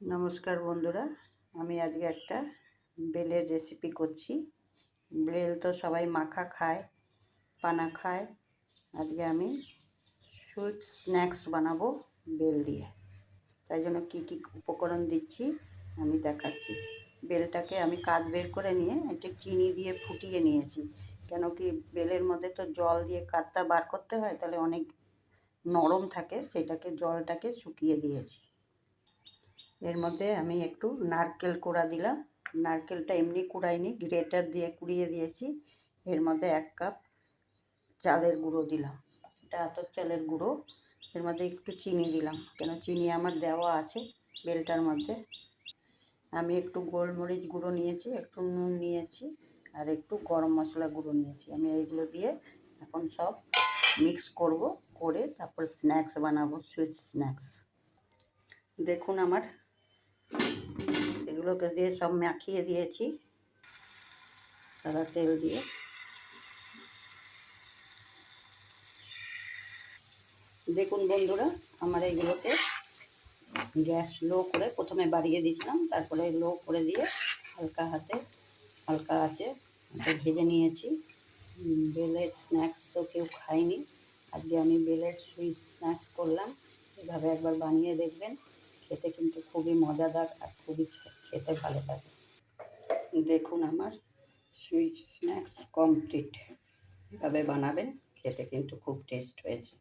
নমস্কার বন্ধুরা, আমি আজকে একটা বেলের রেসিপি করছি। বেল তো সবাই মাখা খায়, পানা খায়। আজকে আমি সুইট স্ন্যাক্স বানাবো বেল দিয়ে। তাই জন্য কী কী উপকরণ দিচ্ছি আমি দেখাচ্ছি। বেলটাকে আমি কাঠ বের করে নিয়ে একটু চিনি দিয়ে ফুটিয়ে নিয়েছি, কেন কি বেলের মধ্যে তো জল দিয়ে কাঠটা বার করতে হয়, তাহলে অনেক নরম থাকে, সেটাকে জলটাকে শুকিয়ে দিয়েছি। এর মধ্যে আমি একটু নারকেল কোড়া দিলাম। নারকেলটা এমনি কুড়াইনি, গ্রেটার দিয়ে কুড়িয়ে দিয়েছি। এর মধ্যে 1 কাপ চালের গুঁড়ো দিলাম, এটা আতপ চালের গুঁড়ো। এর মধ্যে একটু চিনি দিলাম, কেন চিনি আমার দেওয়া আছে বেলটার মধ্যে। আমি একটু গোলমরিচ গুঁড়ো নিয়েছি, একটু নুন নিয়েছি, আর একটু গরম মশলা গুঁড়ো নিয়েছি। আমি এইগুলো দিয়ে এখন সব মিক্স করব, করে তারপর স্ন্যাক্স বানাবো, সুইট স্ন্যাক্স। দেখুন আমার এগুলোকে দিয়ে সব মাখিয়ে দিয়েছি সাদা তেল দিয়ে। দেখুন বন্ধুরা, আমার এইগুলোকে গ্যাস লো করে প্রথমে বাড়িয়ে দিয়েছিলাম, তারপরে লো করে দিয়ে হালকা হাতে হালকা আছে ভেজে নিয়েছি। বেলের স্ন্যাক্স তো কেউ খায়নি, আজকে আমি বেলের সুইট স্ন্যাক্স করলাম। এভাবে একবার বানিয়ে দেখবেন, খেতে কিন্তু খুবই মজাদার আর খুবই খেতে ভালো লাগে। দেখুন আমার সুইট স্ন্যাক্স কমপ্লিট। এভাবে বানাবেন, খেতে কিন্তু খুব টেস্ট হয়েছে।